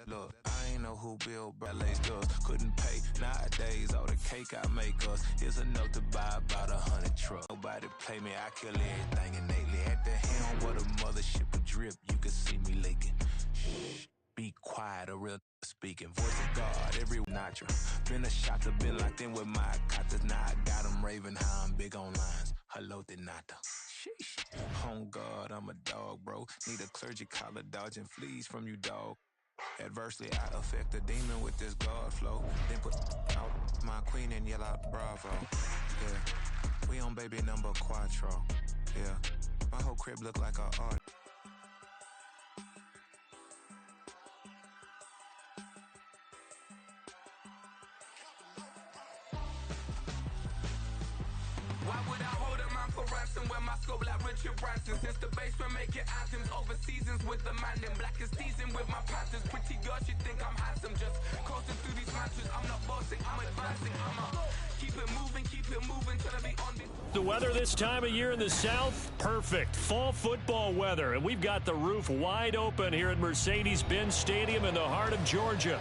Look, I ain't know who built Ballet's does. Couldn't pay nowadays. All the cake I make us. Here's a note to buy about 100 trucks. Nobody play me, I kill everything innately. At the helm where the mothership would drip, you can see me leaking. Shh, be quiet, a real speaking. Voice of God, every notcher. Been a shot to been locked in with my cotters. Now I got them raving how I'm big on lines. Hello, de nata. Sheesh. On God, I'm a dog, bro. Need a clergy collar dodging fleas from you, dog. Adversely, I affect the demon with this God flow. Then put out my queen and yell out bravo. Yeah, we on baby number quattro. Yeah, my whole crib look like a art. Why would I hold a man for ransom when my scope like Richard Branson? Since the basement making anthems over seasons with the man in black is teasing with my panthers. Pretty girl, she think I'm handsome. Just coasting through these matches. I'm not bossing, I'm advancing. I'ma keep it moving, trying to be on this. The weather this time of year in the South, perfect. Fall football weather. And we've got the roof wide open here at Mercedes-Benz Stadium in the heart of Georgia.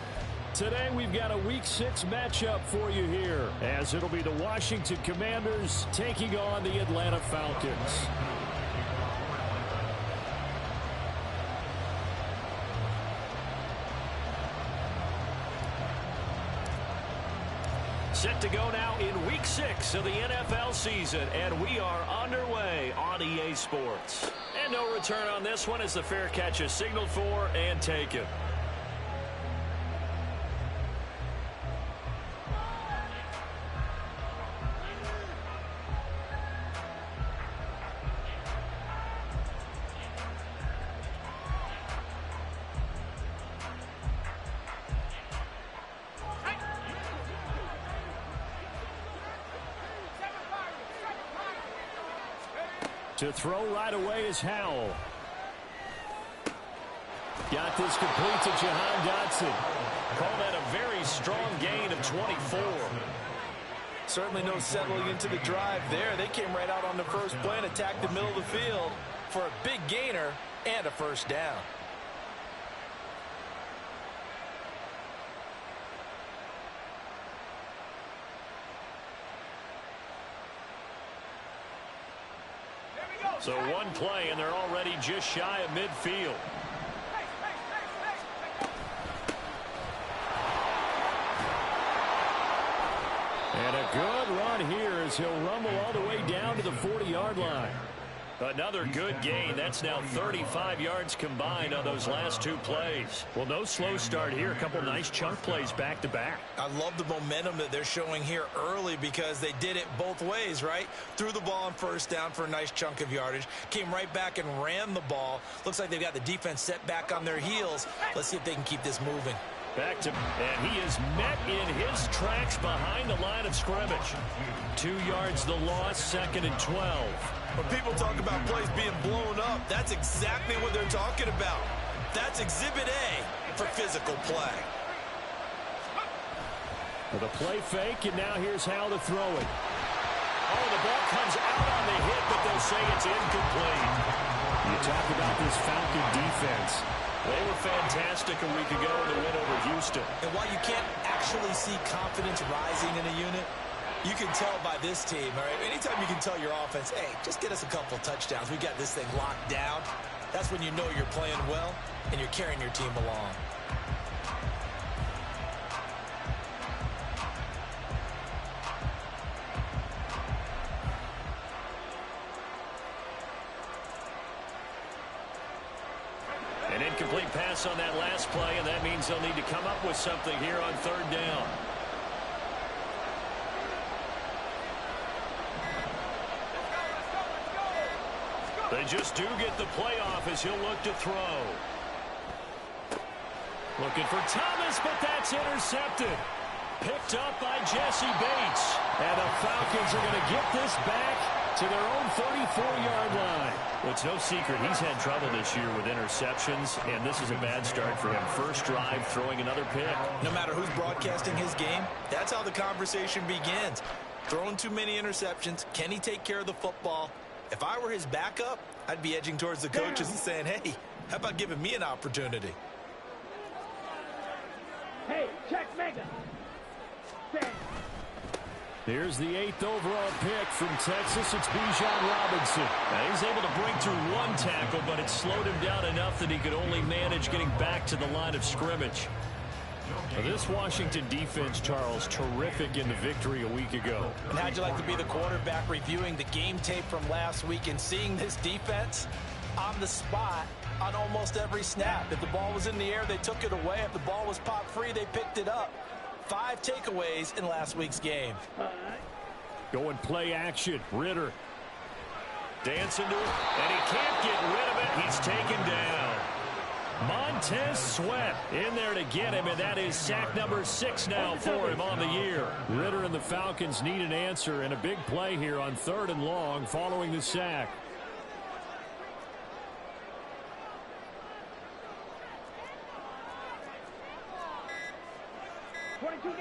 Today we've got a Week 6 matchup for you here, as it'll be the Washington Commanders taking on the Atlanta Falcons. Set to go now in Week 6 of the NFL season, and we are underway on EA Sports. And no return on this one as the fair catch is signaled for and taken. To throw right away is Howell. Got this complete to Jahan Dotson. Call that a very strong gain of 24. Certainly no settling into the drive there. They came right out on the first play and attacked the middle of the field for a big gainer and a first down. So one play, and they're already just shy of midfield. And a good run here as he'll rumble all the way down to the 40-yard line. Another good gain. That's now 35 yards combined on those last two plays. Well, no slow start here. A couple nice chunk plays back-to-back. I love the momentum that they're showing here early because they did it both ways, right? Threw the ball on first down for a nice chunk of yardage. Came right back and ran the ball. Looks like they've got the defense set back on their heels. Let's see if they can keep this moving. Back to, and he is met in his tracks behind the line of scrimmage. 2 yards the loss, 2nd and 12. When people talk about plays being blown up, that's exactly what they're talking about. That's Exhibit A for physical play. With a play fake, and now here's how to throw it. Oh, the ball comes out on the hit, but they'll say it's incomplete. You talk about this Falcon defense. They were fantastic a week ago in the win over Houston. And while you can't actually see confidence rising in a unit, you can tell by this team, all right? Anytime you can tell your offense, hey, just get us a couple touchdowns. We got this thing locked down. That's when you know you're playing well and you're carrying your team along. An incomplete pass on that last play, and that means they'll need to come up with something here on 3rd down. They just do get the play off as he'll look to throw. Looking for Thomas, but that's intercepted. Picked up by Jesse Bates. And the Falcons are going to get this back to their own 34-yard line. Well, it's no secret he's had trouble this year with interceptions, and this is a bad start for him. First drive, throwing another pick. No matter who's broadcasting his game, that's how the conversation begins. Throwing too many interceptions. Can he take care of the football? If I were his backup, I'd be edging towards the coaches and saying, hey, how about giving me an opportunity? Hey, check mega. Here's the 8th overall pick from Texas. It's Bijan Robinson. Now, he's able to break through one tackle, but it slowed him down enough that he could only manage getting back to the line of scrimmage. Now, this Washington defense, Charles, terrific in the victory a week ago. And how'd you like to be the quarterback reviewing the game tape from last week and seeing this defense on the spot on almost every snap? If the ball was in the air, they took it away. If the ball was pop free, they picked it up. 5 takeaways in last week's game. Going play action. Ritter dancing to it, and he can't get rid of it. He's taken down. Montez Sweat in there to get him, and that is sack number 6 now for him on the year. Ritter and the Falcons need an answer, and a big play here on 3rd and long following the sack.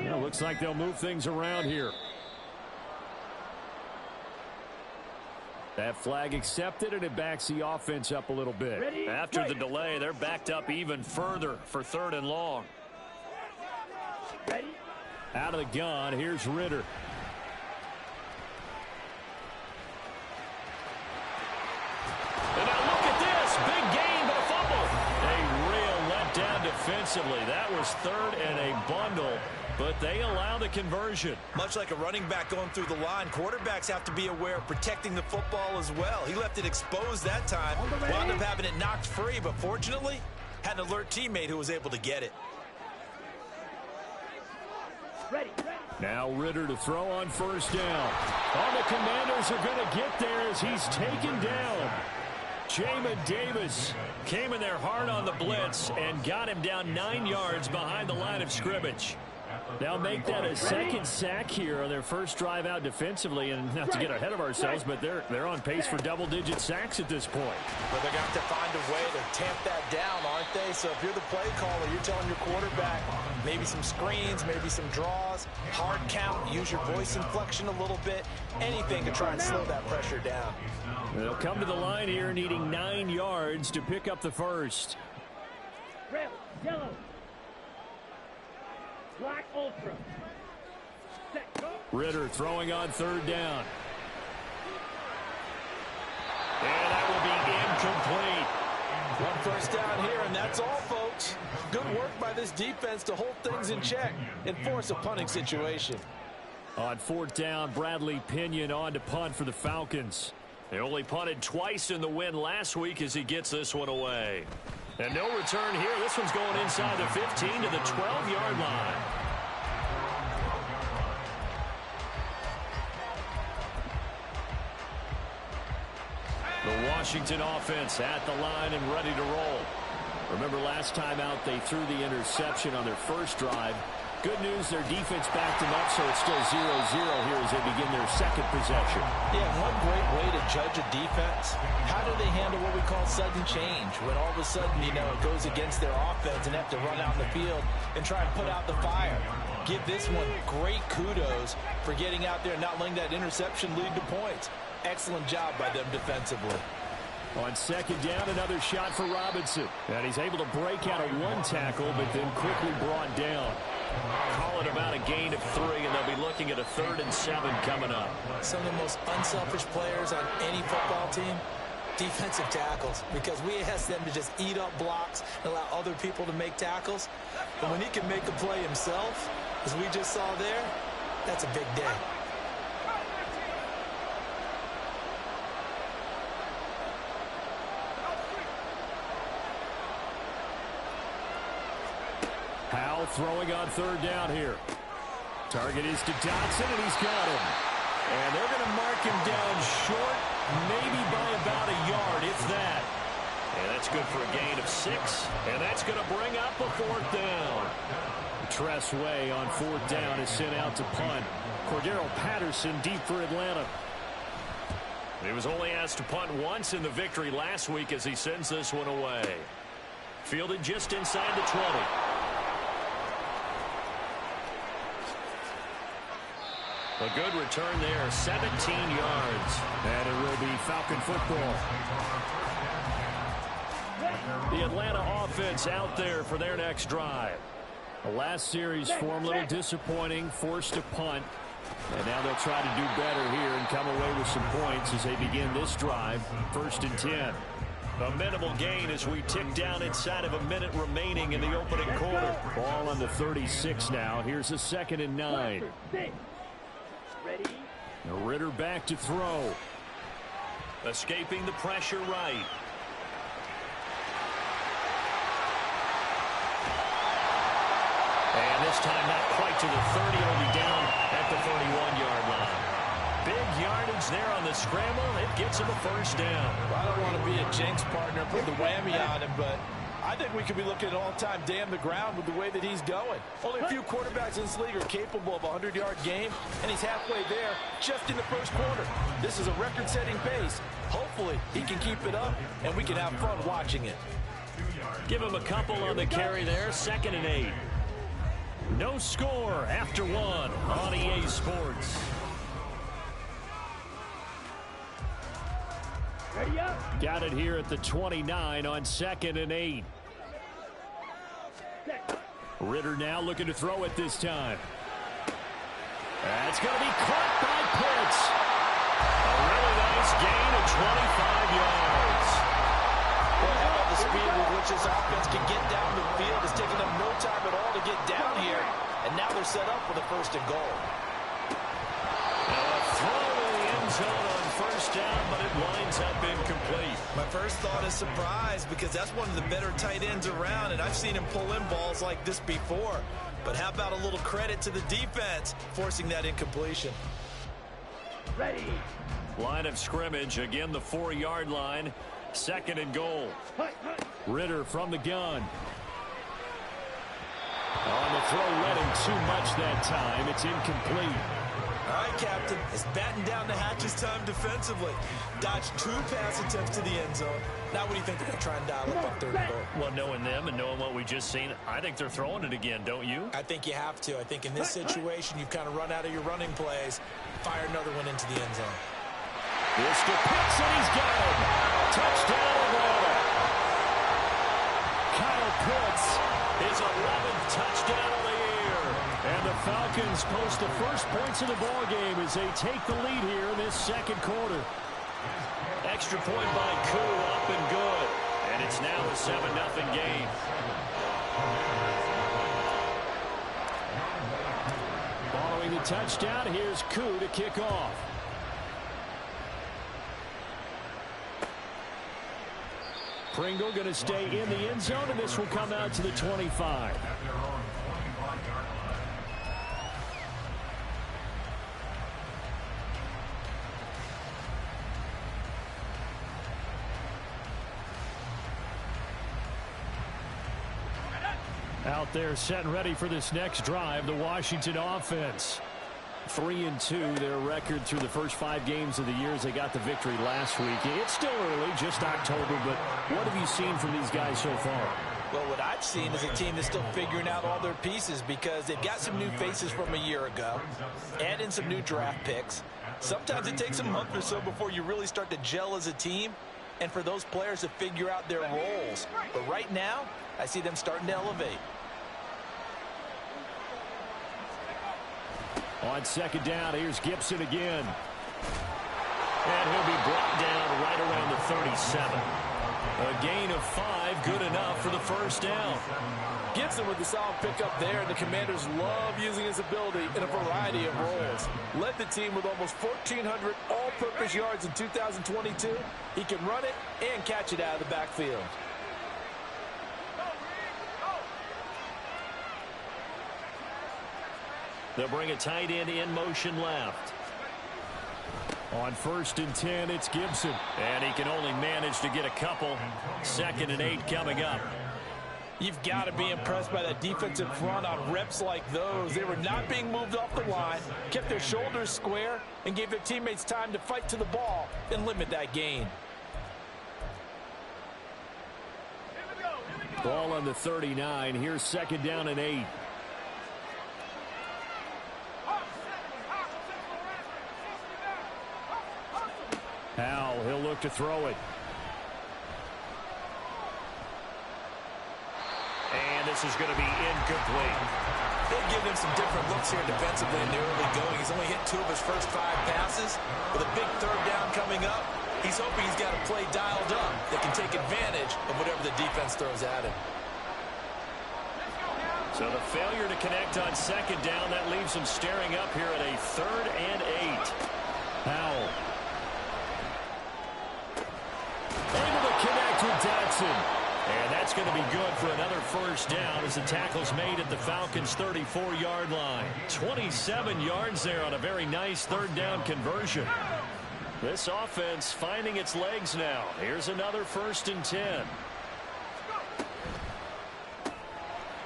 Well, looks like they'll move things around here. That flag accepted, and it backs the offense up a little bit. After the delay, they're backed up even further for 3rd and long. Out of the gun, here's Ritter. And now look at this. Big gain, but a fumble. A real letdown defensively. That was 3rd and a bundle, but they allow the conversion. Much like a running back going through the line, quarterbacks have to be aware of protecting the football as well. He left it exposed that time, wound up having it knocked free, but fortunately, had an alert teammate who was able to get it. Now Ritter to throw on 1st down. All the Commanders are going to get there as he's taken down. Jamin Davis came in there hard on the blitz and got him down 9 yards behind the line of scrimmage. They'll make that a 2nd sack here on their first drive out defensively, and not to get ahead of ourselves, but they're on pace for double-digit sacks at this point. But they're going to have to find a way to tamp that down, aren't they? So if you're the play caller, you're telling your quarterback maybe some screens, maybe some draws, hard count, use your voice inflection a little bit, anything to try and slow that pressure down. They'll come to the line here needing 9 yards to pick up the first. Red, yellow. Black ultra. Set, go. Ritter throwing on 3rd down. And that will be incomplete. 1 first down here, and that's all, folks. Good work by this defense to hold things in check and force a punting situation. On 4th down, Bradley Pinion on to punt for the Falcons. They only punted twice in the win last week as he gets this one away. And no return here. This one's going inside the 15 to the 12-yard line. The Washington offense at the line and ready to roll. Remember last time out they threw the interception on their first drive. Good news, their defense backed them up, so it's still 0-0 here as they begin their 2nd possession. Yeah, one great way to judge a defense. How do they handle what we call sudden change? When all of a sudden, it goes against their offense and have to run out in the field and try and put out the fire. Give this one great kudos for getting out there and not letting that interception lead to points. Excellent job by them defensively. On 2nd down, another shot for Robinson. And he's able to break out of 1 tackle, but then quickly brought down. Call it about a gain of 3, and they'll be looking at a 3rd and 7 coming up. Some of the most unselfish players on any football team, defensive tackles, because we ask them to just eat up blocks and allow other people to make tackles. But when he can make a play himself, as we just saw there, that's a big day. Howell throwing on 3rd down here. Target is to Dotson, and he's got him. And they're going to mark him down short, maybe by about a yard, if that. And that's good for a gain of 6. And that's going to bring up a 4th down. Tress Way on 4th down is sent out to punt. Cordero Patterson deep for Atlanta. He was only asked to punt once in the victory last week as he sends this one away. Fielded just inside the 20. A good return there, 17 yards. And it will be Falcon football. The Atlanta offense out there for their next drive. The last series for him, a little disappointing, forced a punt. And now they'll try to do better here and come away with some points as they begin this drive. 1st and 10. A minimal gain as we tick down inside of a minute remaining in the opening quarter. Ball on the 36 now. Here's a 2nd and 9. Ready? Ritter back to throw. Escaping the pressure right. And this time not quite to the 30. It'll be down at the 31-yard line. Big yardage there on the scramble. It gets him a 1st down. Well, I don't want to be a jinx partner, put the whammy on him, but I think we could be looking at all-time damn the ground with the way that he's going. Only a few quarterbacks in this league are capable of a 100-yard game, and he's halfway there just in the 1st quarter. This is a record-setting pace. Hopefully, he can keep it up, and we can have fun watching it. Give him a couple on the carry there. 2nd and 8. No score after 1 on EA Sports. Ready up? Got it here at the 29 on 2nd and 8. Ritter now looking to throw it this time. That's going to be caught by Pitts. A really nice gain of 25 yards. Well, how about the speed with which this offense can get down the field? It's taken them no time at all to get down here, and now they're set up for the 1st and goal. A throw in the end zone on 1st down, but it winds up incomplete. My first thought is surprise because that's one of the better tight ends around, and I've seen him pull in balls like this before. But how about a little credit to the defense forcing that incompletion? Ready? Line of scrimmage, again the 4-yard line. 2nd and goal. Ritter from the gun. On the throw, led him too much that time. It's incomplete. All right, Captain. It's batten down the hatches time defensively. Dodged 2 pass attempts to the end zone. Now what do you think they're going to try and dial up on 3rd and goal? Well, knowing them and knowing what we just seen, I think they're throwing it again, don't you? I think you have to. I think in this situation, you've kind of run out of your running plays. Fire another one into the end zone. This to Pitts, and he's got it. Touchdown, Atlanta. Kyle Pitts, his 11th touchdown of the year. And the Falcons post the first points of the ballgame as they take the lead here in this 2nd quarter. Extra point by Koo, up and good. And it's now a 7-0 game. Following the touchdown, here's Koo to kick off. Pringle going to stay in the end zone, and this will come out to the 25. Out there set and ready for this next drive, the Washington offense. 3-2, their record through the first 5 games of the year as they got the victory last week. It's still early, just October, but what have you seen from these guys so far? Well, what I've seen is a team that's still figuring out all their pieces because they've got some new faces from a year ago, add in some new draft picks. Sometimes it takes a month or so before you really start to gel as a team and for those players to figure out their roles. But right now, I see them starting to elevate. On 2nd down, here's Gibson again. And he'll be brought down right around the 37. A gain of 5, good enough for the 1st down. Gibson with the solid pickup there, and the Commanders love using his ability in a variety of roles. Led the team with almost 1,400 all-purpose yards in 2022. He can run it and catch it out of the backfield. They'll bring a tight end in motion left. On 1st and 10, it's Gibson. And he can only manage to get a couple. 2nd and 8 coming up. You've got to be impressed by that defensive front on reps like those. They were not being moved off the line, kept their shoulders square, and gave their teammates time to fight to the ball and limit that gain. Ball on the 39. Here's 2nd down and 8. Howell, he'll look to throw it. And And this is going to be incomplete. They give him some different looks here defensively in the early going. He's only hit 2 of his first 5 passes. With a big third down coming up, he's hoping he's got a play dialed up that can take advantage of whatever the defense throws at him. So the failure to connect on second down, that leaves him staring up here at a 3rd and 8. Howell. Able to connect with Dotson. And that's going to be good for another first down as the tackle's made at the Falcons' 34-yard line. 27 yards there on a very nice 3rd down conversion. This offense finding its legs now. Here's another 1st and 10.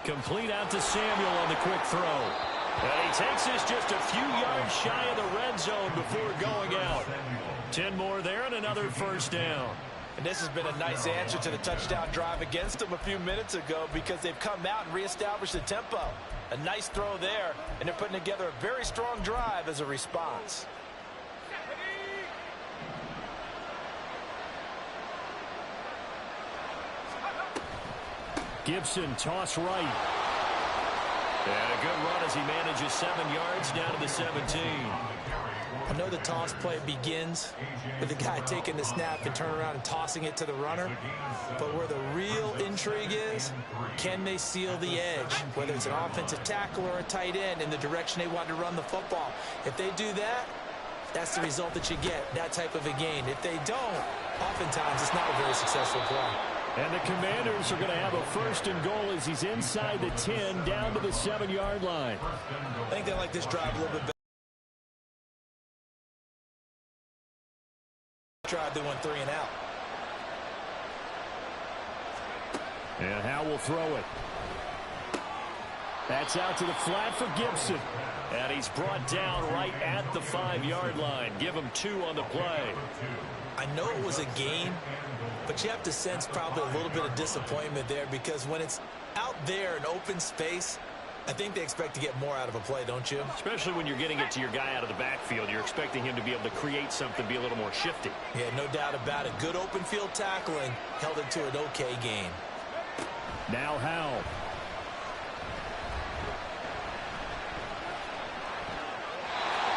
Complete out to Samuel on the quick throw. And he takes this just a few yards shy of the red zone before going out. 10 more there and another 1st down. And this has been a nice answer to the touchdown drive against them a few minutes ago because they've come out and reestablished the tempo. A nice throw there, and they're putting together a very strong drive as a response. Gibson toss right. And a good run as he manages 7 yards down to the 17. I know the toss play begins with the guy taking the snap and turning around and tossing it to the runner. But where the real intrigue is, can they seal the edge? Whether it's an offensive tackle or a tight end in the direction they want to run the football. If they do that, that's the result that you get, that type of a gain. If they don't, oftentimes it's not a very successful play. And the Commanders are going to have a 1st and goal as he's inside the 10 down to the 7-yard line. I think they like this drive a little bit better. Drive, they went 3 and out. And Howe will throw it. That's out to the flat for Gibson. And he's brought down right at the 5-yard line. Give him 2 on the play. I know it was a gain, but you have to sense probably a little bit of disappointment there because when it's out there in open space, I think they expect to get more out of a play, don't you? Especially when you're getting it to your guy out of the backfield. You're expecting him to be able to create something, be a little more shifty. Yeah, no doubt about it. Good open field tackling held it to an okay gain. Now Howe.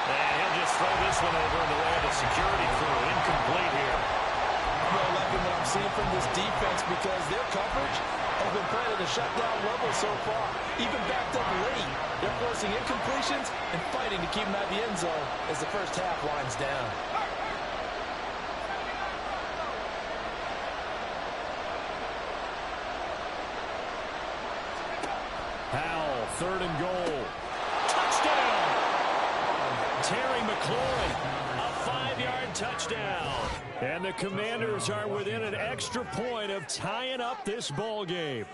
And he'll just throw this one over in the way of the security crew. Incomplete here. I'm really liking what I'm seeing from this defense because their coverage has been playing at a shutdown level so far. Even backed up late, they're forcing incompletions and fighting to keep them out of the end zone as the first half winds down. Howell, 3rd and goal. Touchdown! Terry McLaurin, a 5-yard touchdown. And the Commanders are within an extra point of tying up this ball game.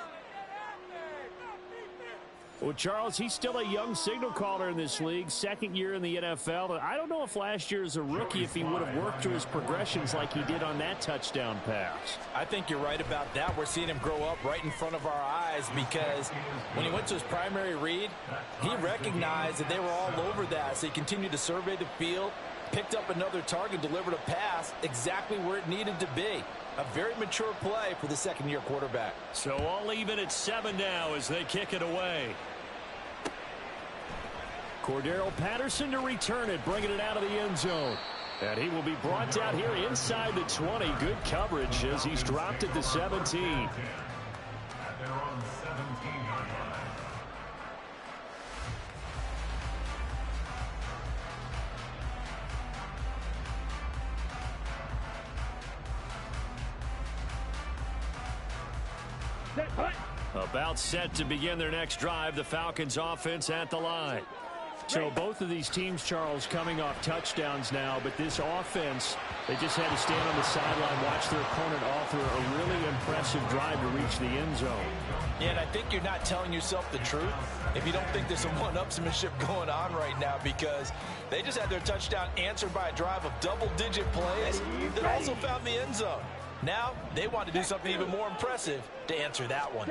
Well, Charles, he's still a young signal caller in this league, 2nd year in the NFL. I don't know if last year as a rookie, if he would have worked through his progressions like he did on that touchdown pass. I think you're right about that. We're seeing him grow up right in front of our eyes because when he went to his primary read, he recognized that they were all over that. So he continued to survey the field, picked up another target, delivered a pass exactly where it needed to be. A very mature play for the 2nd-year quarterback. So all even at 7 now as they kick it away. Cordero Patterson to return it, bringing it out of the end zone. And he will be brought down here inside the 20. Good coverage as he's dropped at the 17. About set to begin their next drive, the Falcons offense at the line. So both of these teams, Charles, coming off touchdowns now, but this offense, they just had to stand on the sideline, watch their opponent offer a really impressive drive to reach the end zone. Yeah, and I think you're not telling yourself the truth if you don't think there's some one-upsmanship going on right now because they just had their touchdown answered by a drive of double-digit plays that also found the end zone. Now, they want to do something even more impressive to answer that one.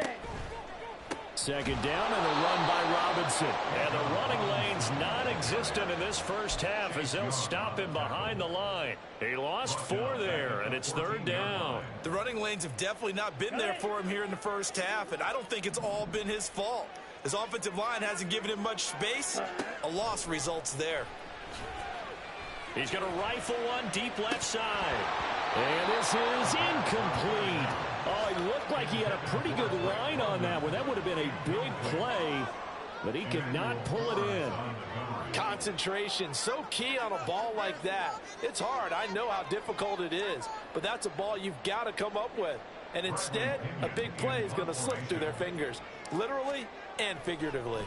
Second down and a run by Robinson. And the running lane's non-existent in this first half as they'll stop him behind the line. He lost 4 there, and it's third down. The running lanes have definitely not been there for him here in the first half, and I don't think it's all been his fault. His offensive line hasn't given him much space. A loss results there. He's going to rifle one deep left side. And this is incomplete. Oh, he looked like he had a pretty good line on that one. That would have been a big play, but he could not pull it in. Concentration, so key on a ball like that. It's hard. I know how difficult it is, but that's a ball you've got to come up with. And instead, a big play is going to slip through their fingers, literally and figuratively.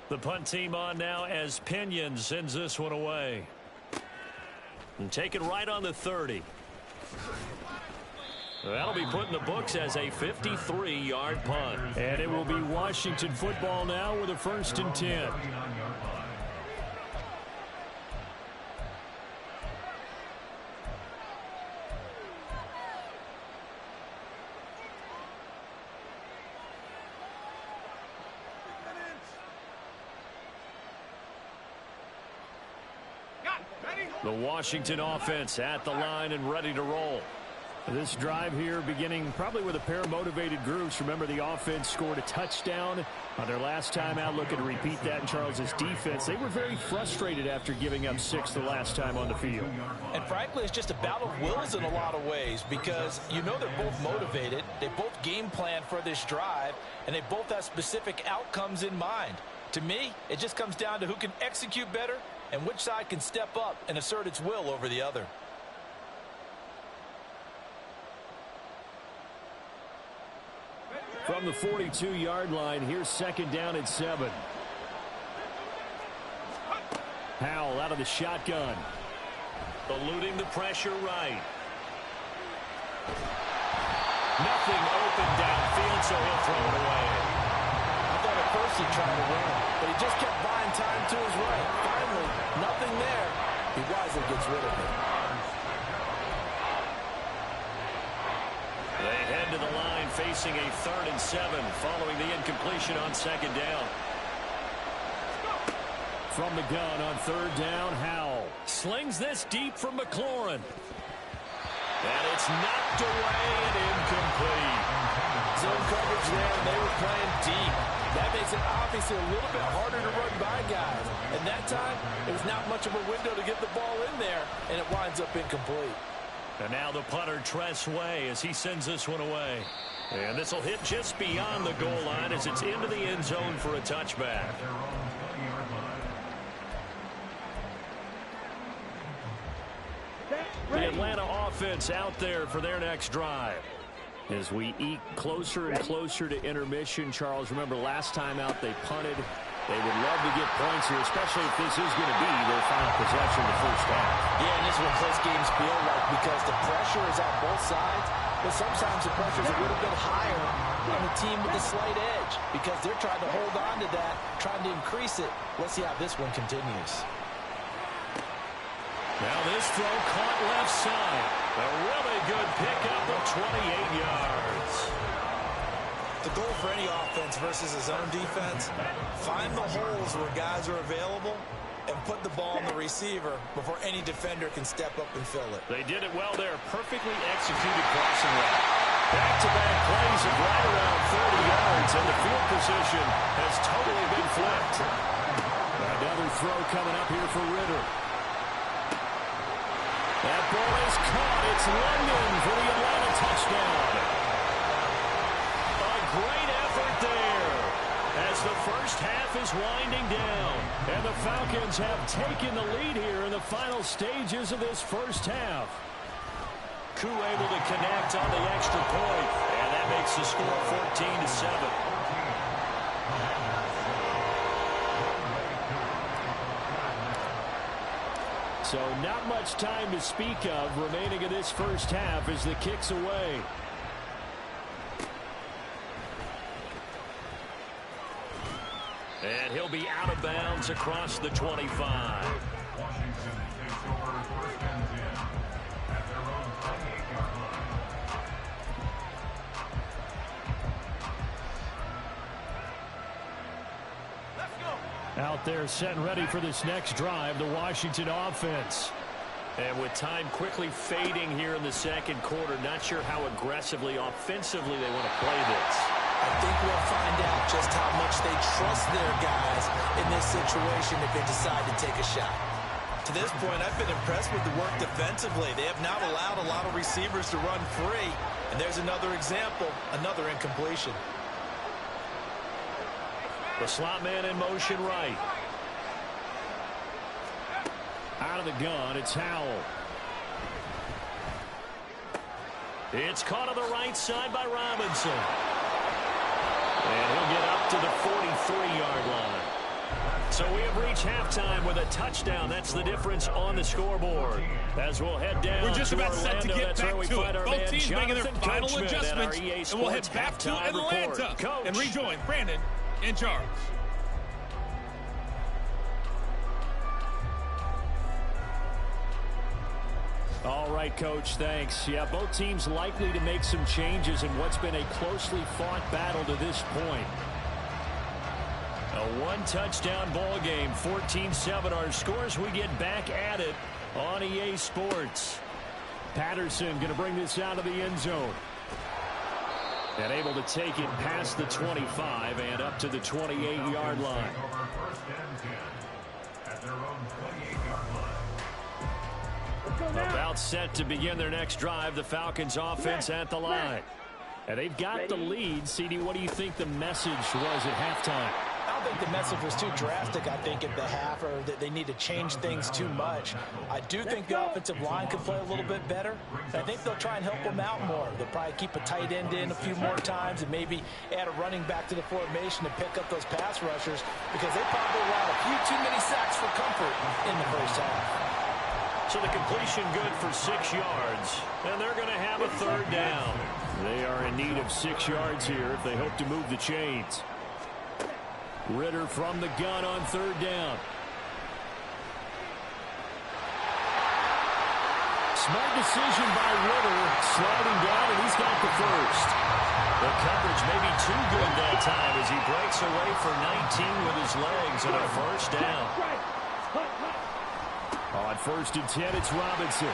The punt team on now as Pinion sends this one away. And taken right on the 30. That'll be put in the books as a 53-yard punt. And it will be Washington football now with a 1st and 10. The Washington offense at the line and ready to roll. This drive here beginning probably with a pair of motivated groups. Remember, the offense scored a touchdown on their last time out. Looking to repeat that in Charles's defense. They were very frustrated after giving up 6 the last time on the field. And frankly, it's just a battle of wills in a lot of ways because you know they're both motivated. They both game plan for this drive, and they both have specific outcomes in mind. To me, it just comes down to who can execute better and which side can step up and assert its will over the other. From the 42-yard line, here's 2nd down and 7. Howell out of the shotgun. Eluding the pressure right. Nothing open downfield, so he'll throw it away. I thought at first he tried to run, but he just kept buying time to his right. Finally, nothing there. He wisely gets rid of it. They head to the line facing a 3rd and 7 following the incompletion on 2nd down. From the gun on 3rd down, Howell slings this deep from McLaurin. And it's knocked away and incomplete. Zone coverage there, and they were playing deep. That makes it obviously a little bit harder to run by guys. And that time, it was not much of a window to get the ball in there, and it winds up incomplete. And now the punter, Tress Way, as he sends this one away. And this will hit just beyond the goal line as it's into the end zone for a touchback. The Atlanta offense out there for their next drive. As we eke closer and closer to intermission, Charles, remember last time out they punted. They would love to get points here, especially if this is going to be their final possession of the first half. Yeah, and this is what close games feel like because the pressure is on both sides, but sometimes the pressure is a little bit higher on the team with the slight edge because they're trying to hold on to that, trying to increase it. Let's see how this one continues. Now this throw caught left side. A really good pickup of 28 yards. The goal for any offense versus a zone defense, find the holes where guys are available and put the ball on the receiver before any defender can step up and fill it. They did it well there. Perfectly executed crossing route. Back-to-back plays of right around 30 yards, and the field position has totally been flipped. Another throw coming up here for Ritter. That ball is caught. It's London for the Atlanta touchdown. Great effort there as the first half is winding down. And the Falcons have taken the lead here in the final stages of this first half. Koo able to connect on the extra point, and that makes the score 14-7. So not much time to speak of remaining in this first half as the kick's away. And he'll be out of bounds across the 25. Out there set and ready for this next drive, the Washington offense. And with time quickly fading here in the second quarter, not sure how aggressively, offensively they want to play this. I think we'll find out just how much they trust their guys in this situation if they decide to take a shot. To this point, I've been impressed with the work defensively. They have not allowed a lot of receivers to run free. And there's another example, another incompletion. The slot man in motion right. Out of the gun, it's Howell. It's caught on the right side by Robinson. And he'll get up to the 43-yard line. So we have reached halftime with a touchdown. That's the difference on the scoreboard. As we'll head down We're just about set to get back to it. Both teams making their final adjustments, and we'll head back to Atlanta and rejoin Brandon in charge. All right, Coach, thanks. Yeah, both teams likely to make some changes in what's been a closely fought battle to this point. A one-touchdown ball game, 14-7 our scores. We get back at it on EA Sports. Patterson going to bring this out of the end zone. And able to take it past the 25 and up to the 28-yard line. About set to begin their next drive, the Falcons offense at the line. And they've got the lead. CD, what do you think the message was at halftime? I don't think the message was too drastic, I think, at the half, or that they need to change things too much. I do think the offensive line could play a little bit better. I think they'll try and help them out more. They'll probably keep a tight end in a few more times and maybe add a running back to the formation to pick up those pass rushers, because they probably allowed a few too many sacks for comfort in the first half. So the completion good for 6 yards, and they're going to have a third down. They are in need of 6 yards here if they hope to move the chains. Ritter from the gun on third down. Smart decision by Ritter, sliding down, and he's got the first. The coverage may be too good that time as he breaks away for 19 with his legs and a first down. On 1st and 10, it's Robinson.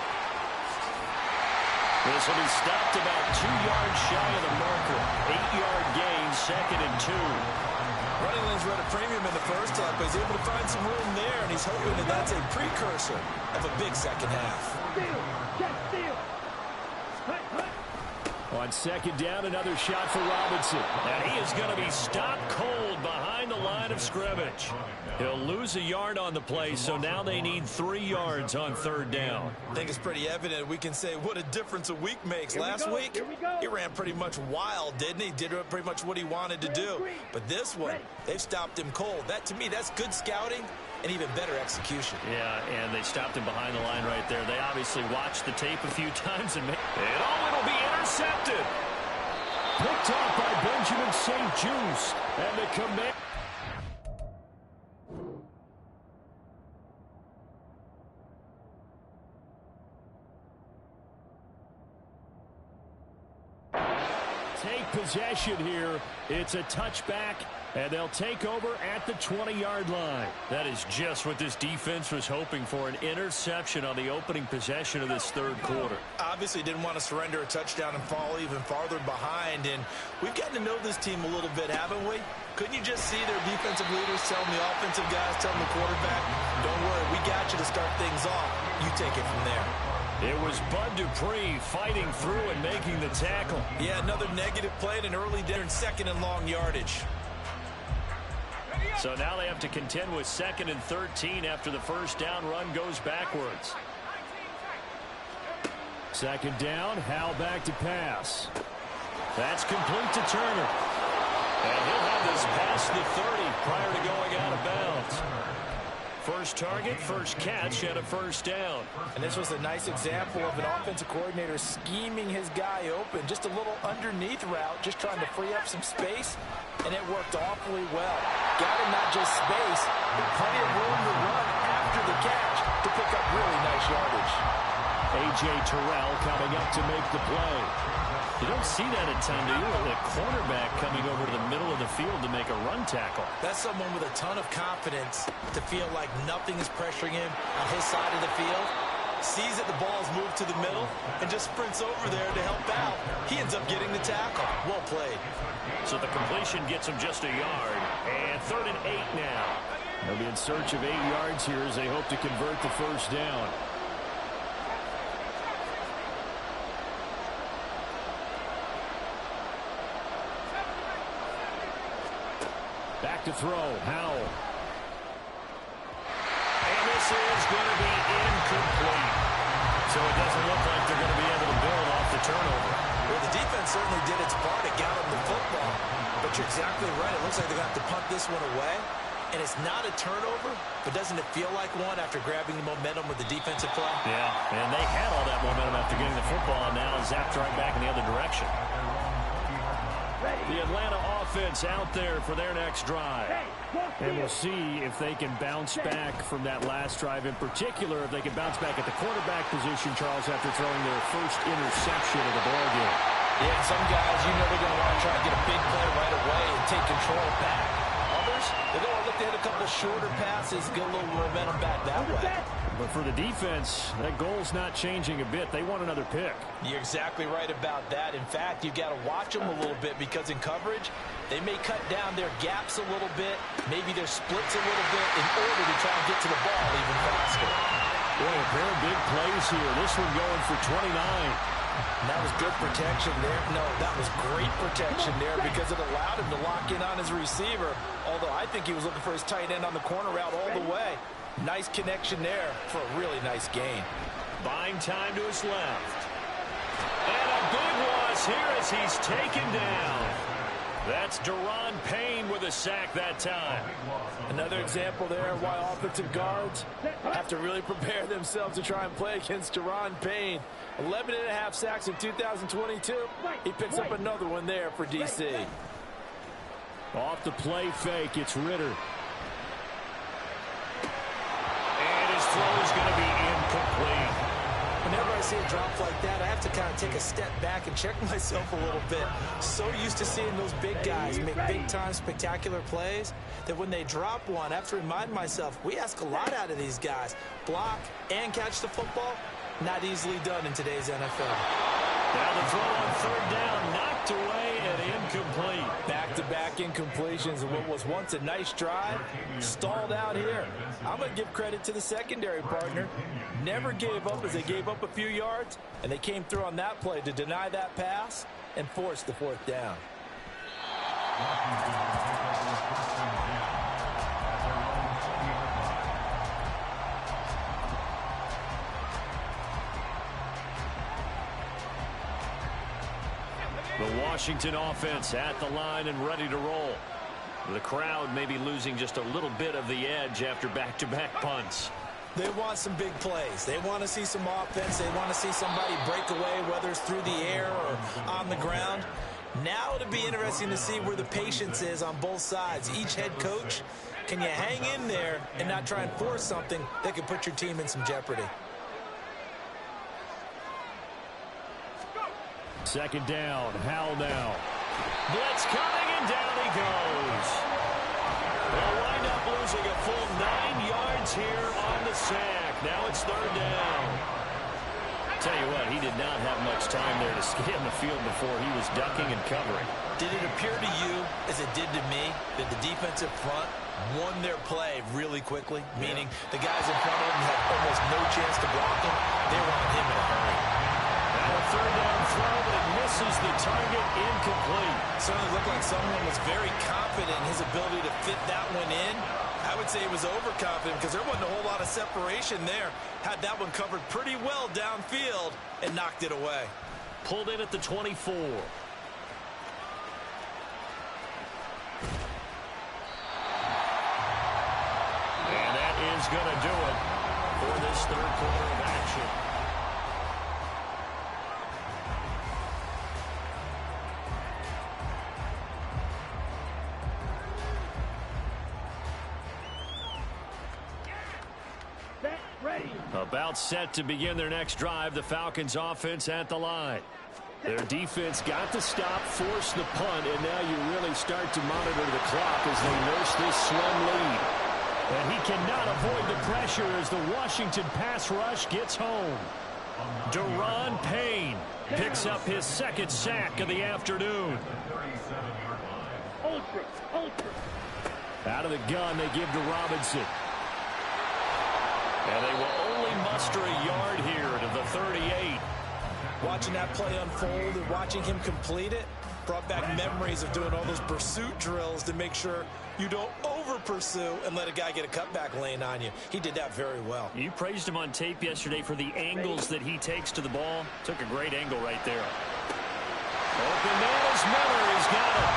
This will be stopped about 2 yards shy of the marker. 8-yard gain, 2nd and 2. Running lanes were at a premium in the first half, but he's able to find some room there, and he's hoping that that's a precursor of a big second half. On 2nd down, another shot for Robinson. And he is going to be stopped cold behind the line of scrimmage. He'll lose a yard on the play, so now they need 3 yards on third down. I think it's pretty evident. We can say what a difference a week makes. Last week, he ran pretty much wild, didn't he? Did pretty much what he wanted to do. But this one, they've stopped him cold. That, to me, that's good scouting and even better execution. Yeah, and they stopped him behind the line right there. They obviously watched the tape a few times, and it'll be intercepted. Picked off by Benjamin St. Juste, and the command. Take possession here. It's a touchback, and they'll take over at the 20-yard line. That is just what this defense was hoping for, an interception on the opening possession of this third quarter. Obviously didn't want to surrender a touchdown and fall even farther behind, and we've gotten to know this team a little bit, haven't we? Couldn't you just see their defensive leaders telling the offensive guys, telling the quarterback, don't worry, we got you to start things off. You take it from there. It was Bud Dupree fighting through and making the tackle. Yeah, another negative play in an early down, 2nd and long yardage. So now they have to contend with 2nd and 13 after the first down run goes backwards. 2nd down, Howell back to pass. That's complete to Turner. And he'll have this past the 30 prior to going out of bounds. First target, first catch, and a first down. And this was a nice example of an offensive coordinator scheming his guy open. Just a little underneath route, just trying to free up some space, and it worked awfully well. Got him not just space, but plenty of room to run after the catch to pick up really nice yardage. A.J. Terrell coming up to make the play. You don't see that a ton, do you? With a cornerback coming over to the middle of the field to make a run tackle. That's someone with a ton of confidence to feel like nothing is pressuring him on his side of the field. Sees that the ball's moved to the middle and just sprints over there to help out. He ends up getting the tackle. Well played. So the completion gets him just a yard. And 3rd and 8 now. They'll be in search of 8 yards here as they hope to convert the first down. Back to throw. Howell. And this is going to be incomplete. So it doesn't look like they're going to be able to build off the turnover. Well, the defense certainly did its part to get them the football. But you're exactly right. It looks like they're going to have to punt this one away. And it's not a turnover, but doesn't it feel like one after grabbing the momentum with the defensive play? Yeah, and they had all that momentum after getting the football, and now zapped right back in the other direction. The Atlanta offense out there for their next drive. And we'll see if they can bounce back from that last drive. In particular, if they can bounce back at the quarterback position, Charles, after throwing their first interception of the ballgame. Yeah, some guys, you know they're going to want to try to get a big play right away and take control back. Others, they're going to look to hit a couple shorter passes, get a little momentum back that way. But for the defense, that goal's not changing a bit. They want another pick. You're exactly right about that. In fact, you've got to watch them a little bit because in coverage, they may cut down their gaps a little bit, maybe their splits a little bit in order to try and get to the ball even faster. Boy, a pair of big plays here. This one going for 29. And that was good protection there. No, that was great protection there because it allowed him to lock in on his receiver, although I think he was looking for his tight end on the corner route all the way. Nice connection there for a really nice gain. Buying time to his left. And a big loss here as he's taken down. That's Deron Payne with a sack that time. Another example there of why offensive guards have to really prepare themselves to try and play against Deron Payne. 11.5 sacks in 2022. He picks up another one there for DC. Off the play fake, it's Ritter. And his throw is going to be incomplete. Whenever I see a drop like that, I have to kind of take a step back and check myself a little bit. So used to seeing those big guys make big-time spectacular plays that when they drop one, I have to remind myself, we ask a lot out of these guys. Block and catch the football, not easily done in today's NFL. Now the throw on 3rd down, knocked away and incomplete. Back-to-back incompletions of what was once a nice drive, stalled out here. I'm going to give credit to the secondary partner. Never gave up as they gave up a few yards, and they came through on that play to deny that pass and force the 4th down. The Washington offense at the line and ready to roll. The crowd may be losing just a little bit of the edge after back-to-back punts. They want some big plays. They want to see some offense. They want to see somebody break away, whether it's through the air or on the ground. Now it'll be interesting to see where the patience is on both sides. Each head coach, can you hang in there and not try and force something that could put your team in some jeopardy? 2nd down, Howell now. Blitz coming, and down he goes. They'll wind up losing a full 9 yards here on the sack. Now it's 3rd down. Tell you what, he did not have much time there to scan the field before he was ducking and covering. Did it appear to you, as it did to me, that the defensive front won their play really quickly? Meaning the guys in front of them had almost no chance to block him. They were on him in a hurry. Now a 3rd down throw, but it misses the target, incomplete. Certainly looked like someone was very confident in his ability to fit that one in. I would say he was overconfident because there wasn't a whole lot of separation there. Had that one covered pretty well downfield and knocked it away. Pulled in at the 24. And that is going to do it for this 3rd quarter of action. Ready. About set to begin their next drive. The Falcons offense at the line. Their defense got the stop, forced the punt, and now you really start to monitor the clock as they nurse this slim lead. And he cannot avoid the pressure as the Washington pass rush gets home. Deron Payne picks up his second sack of the afternoon. Out of the gun, they give to Robinson. And they will only muster a yard here to the 38. Watching that play unfold and watching him complete it brought back memories of doing all those pursuit drills to make sure you don't over-pursue and let a guy get a cutback lane on you. He did that very well. You praised him on tape yesterday for the angles that he takes to the ball. Took a great angle right there. Open man is Miller. He's got it.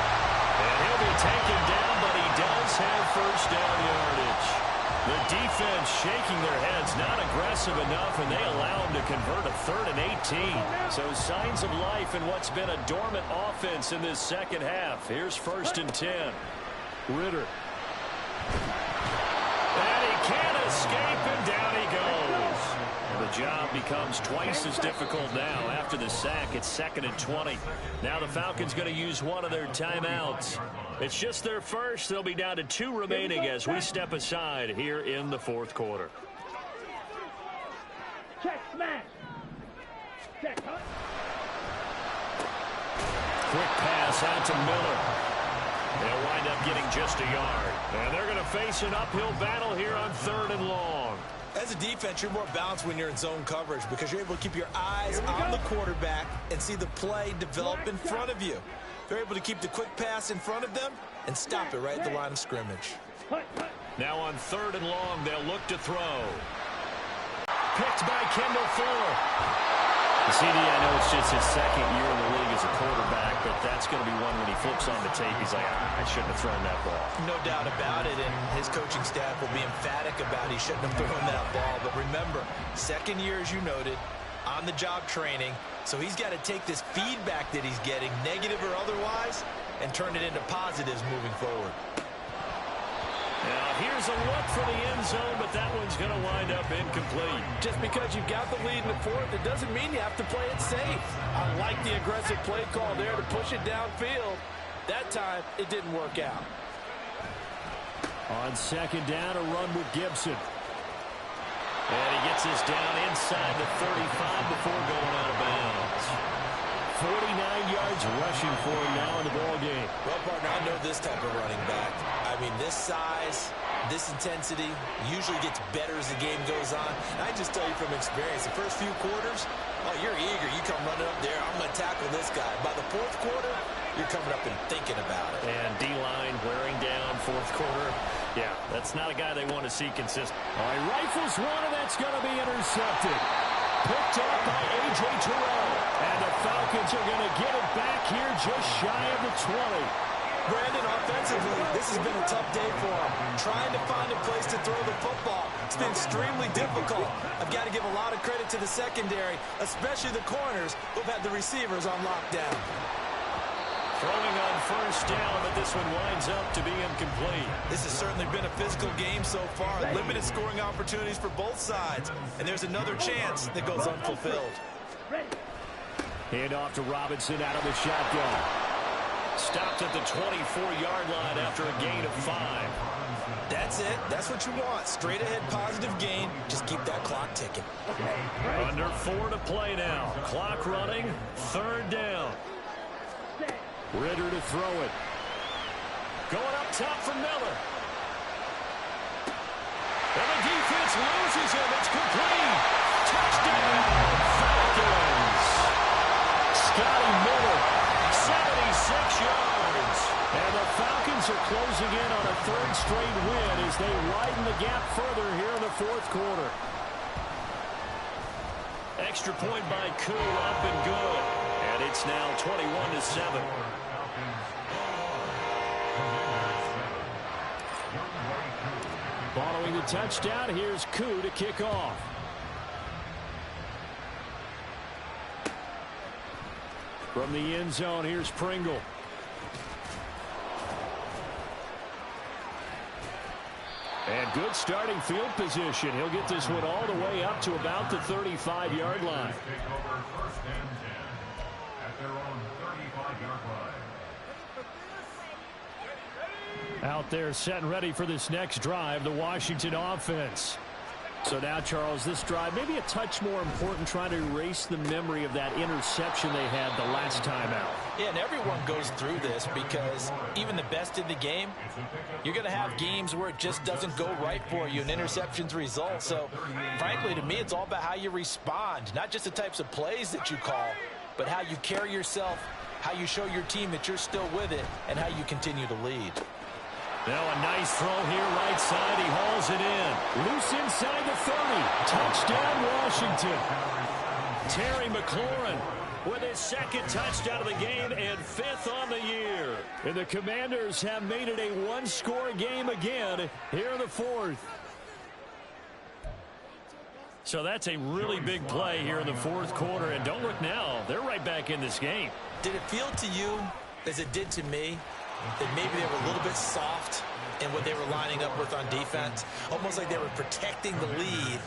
And he'll be taken down, but he does have first down yardage. The defense shaking their heads, not aggressive enough, and they allow him to convert a 3rd and 18. So signs of life in what's been a dormant offense in this second half. Here's 1st and 10. Ritter. And he can't escape, and down he goes. The job becomes twice as difficult now. After the sack, it's 2nd and 20. Now the Falcons going to use one of their timeouts. It's just their first. They'll be down to 2 remaining as we step aside here in the 4th quarter. Check, smash. Check, huh? Quick pass out to Miller. They'll wind up getting just a yard. And they're going to face an uphill battle here on 3rd and long. As a defense, you're more balanced when you're in zone coverage because you're able to keep your eyes on the quarterback and see the play develop in front of you. They're able to keep the quick pass in front of them and stop it right at the line of scrimmage. Now on 3rd and long, they'll look to throw. Picked by Kendall Fuller. The CD, I know it's just his 2nd year in the league as a quarterback, but that's going to be one when he flips on the tape. He's like, I shouldn't have thrown that ball. No doubt about it, and his coaching staff will be emphatic about he shouldn't have thrown that ball. But remember, 2nd year, as you noted, on-the-job training, so he's got to take this feedback that he's getting, negative or otherwise, and turn it into positives moving forward. Now, here's a look for the end zone, but that one's going to wind up incomplete. Just because you've got the lead in the 4th, it doesn't mean you have to play it safe. I like the aggressive play call there to push it downfield. That time, it didn't work out. On 2nd down, a run with Gibson. And he gets this down inside the 35 before going out of bounds. 49 yards rushing for him now in the ballgame. Well, partner, I know this type of running back. I mean, this size, this intensity usually gets better as the game goes on. And I just tell you from experience, the first few quarters, oh, you're eager. You come running up there. I'm going to tackle this guy. By the 4th quarter, you're coming up and thinking about it. And D-line wearing down 4th quarter. Yeah, that's not a guy they want to see consistent. All right, rifles one, and that's going to be intercepted. Picked up by A.J. Terrell. And the Falcons are going to get it back here just shy of the 20. Brandon, offensively, this has been a tough day for him. Trying to find a place to throw the football. It's been extremely difficult. I've got to give a lot of credit to the secondary, especially the corners who've had the receivers on lockdown. Throwing on 1st down, but this one winds up to be incomplete. This has certainly been a physical game so far. Limited scoring opportunities for both sides. And there's another chance that goes unfulfilled. Hand off to Robinson out of the shotgun. Stopped at the 24-yard line after a gain of 5. That's it. That's what you want. Straight ahead positive gain. Just keep that clock ticking. Under 4 to play now. Clock running. 3rd down. Ritter to throw it. Going up top for Miller. And the defense loses him. It's complete. Touchdown, Falcons. Scotty Miller, 76 yards. And the Falcons are closing in on a 3rd straight win as they widen the gap further here in the 4th quarter. Extra point by Koo, up and good. And it's now 21-7. Following the touchdown, here's Koo to kick off. From the end zone, here's Pringle. And good starting field position. He'll get this one all the way up to about the 35-yard line. Out there set and ready for this next drive, the Washington offense. So now, Charles, this drive maybe a touch more important, trying to erase the memory of that interception they had the last time out. Yeah, and everyone goes through this because even the best in the game, you're going to have games where it just doesn't go right for you, and interceptions result. So, frankly, to me, it's all about how you respond, not just the types of plays that you call, but how you carry yourself, how you show your team that you're still with it, and how you continue to lead. Now a nice throw here right side. He hauls it in. Loose inside the 30. Touchdown, Washington. Terry McLaurin with his second touchdown of the game and 5th on the year. And the Commanders have made it a one-score game again here in the 4th. So that's a really big play here in the 4th quarter. And don't look now. They're right back in this game. Did it feel to you, as it did to me, that maybe they were a little bit soft in what they were lining up with on defense? Almost like they were protecting the lead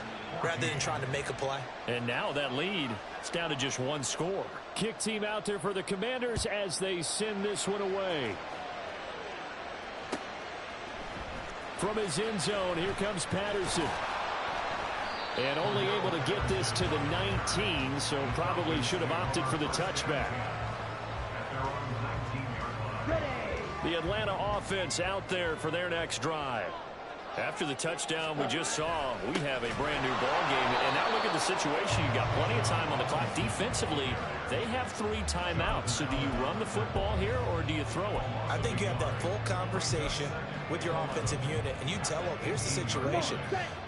rather than trying to make a play. And now that lead, it's down to just one score. Kick team out there for the Commanders as they send this one away. From his end zone, here comes Patterson. And only able to get this to the 19, so probably should have opted for the touchback. The Atlanta offense out there for their next drive. After the touchdown we just saw, we have a brand new ball game. And now look at the situation. You've got plenty of time on the clock. Defensively, they have 3 timeouts. So do you run the football here or do you throw it? I think you have that full conversation with your offensive unit, and you tell them, here's the situation.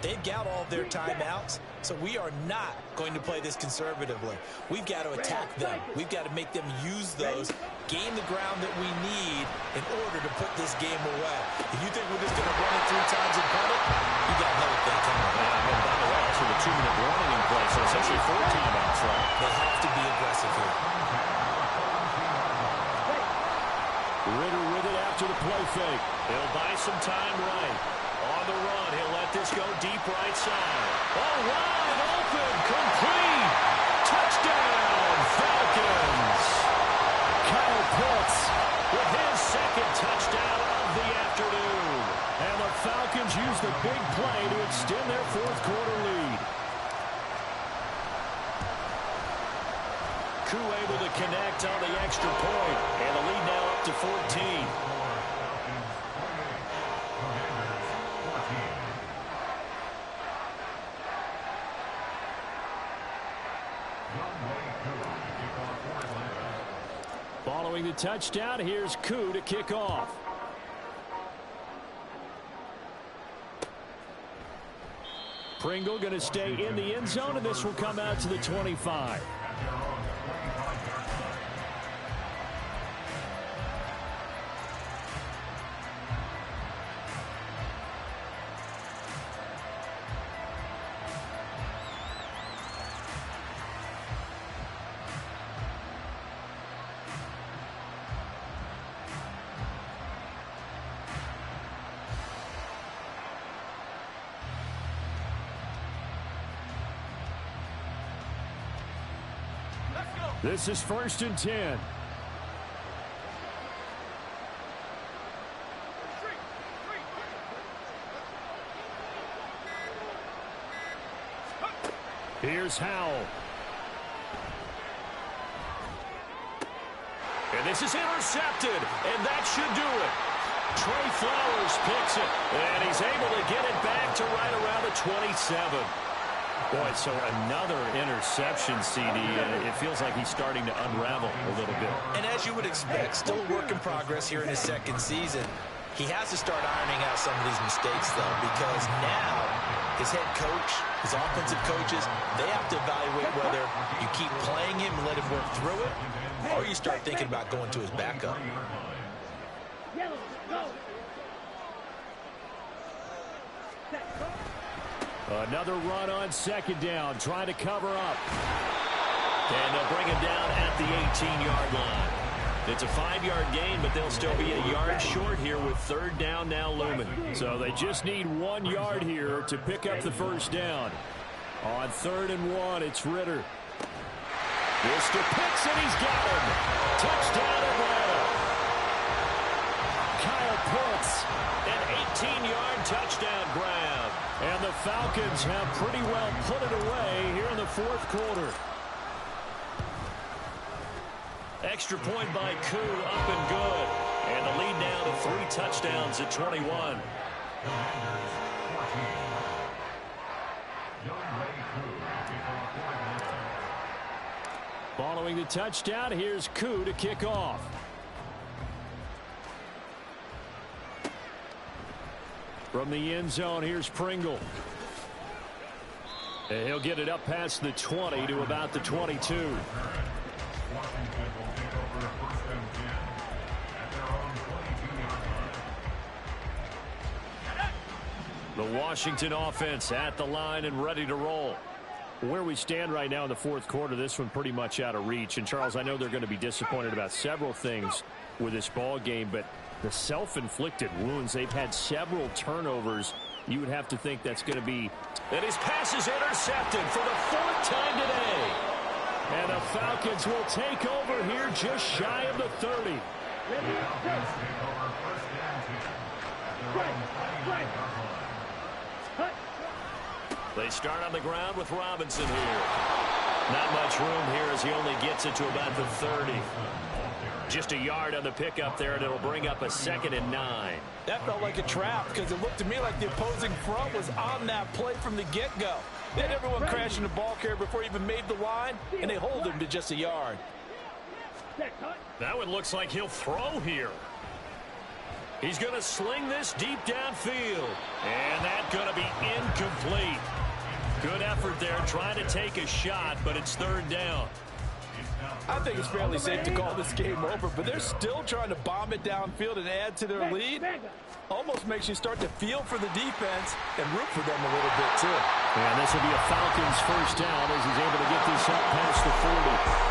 They've got all their timeouts, so we are not going to play this conservatively. We've got to attack them. We've got to make them use those, gain the ground that we need in order to put this game away. If you think we're just going to run it 3 times and punt it, you got another thing coming. Yeah, and by the way, also the 2-minute warning in place, so essentially 4 timeouts, right? They have to be aggressive here. Ritter with it after the play fake. He'll buy some time right. On the run, he'll let this go deep right side. Oh, wide open, complete. Touchdown, Falcons. Kyle Pitts with his second touchdown of the afternoon. And the Falcons use the big play to extend their 4th quarter lead. Koo able to connect on the extra point, and the lead now up to 14. Following the touchdown, here's Koo to kick off. Pringle going to stay in the end zone, and this will come out to the 25. This is 1st and 10. Here's Howell. And this is intercepted, and that should do it. Trey Flowers picks it, and he's able to get it back to right around the 27. Boy, so another interception, CD. It feels like he's starting to unravel a little bit. And as you would expect, still a work in progress here in his 2nd season. He has to start ironing out some of these mistakes, though, because now his head coach, his offensive coaches, they have to evaluate whether you keep playing him and let him work through it, or you start thinking about going to his backup. Another run on 2nd down, trying to cover up. And they'll bring him down at the 18-yard line. It's a 5-yard gain, but they'll still be a yard short here with 3rd down now looming. So they just need 1 yard here to pick up the 1st down. On 3rd and 1, it's Ritter. Worcester picks and he's got him. Touchdown Atlanta. Kyle Pitts, an 18-yard touchdown grab. And the Falcons have pretty well put it away here in the fourth quarter. Extra point by Koo, up and good. And the lead now to 3 touchdowns at 21. Following the touchdown, here's Koo to kick off. From the end zone, here's Pringle. And he'll get it up past the 20 to about the 22. The Washington offense at the line and ready to roll. Where we stand right now in the fourth quarter, this one pretty much out of reach. And, Charles, I know they're going to be disappointed about several things with this ball game, but the self-inflicted wounds, they've had several turnovers. You would have to think that's going to be... And his pass is intercepted for the 4th time today. And the Falcons will take over here just shy of the 30. They start on the ground with Robinson here. Not much room here as he only gets it to about the 30. Just a yard on the pickup there, and it'll bring up a 2nd and 9. That felt like a trap because it looked to me like the opposing front was on that play from the get-go. They had everyone crashing the ball carrier before he even made the line, and they hold him to just a yard. That one looks like he'll throw here. He's going to sling this deep downfield. And that's going to be incomplete. Good effort there trying to take a shot, but it's 3rd down. I think it's fairly safe to call this game over, but they're still trying to bomb it downfield and add to their lead. Almost makes you start to feel for the defense and root for them a little bit, too. And this will be a Falcons first down as he's able to get this up past the 40.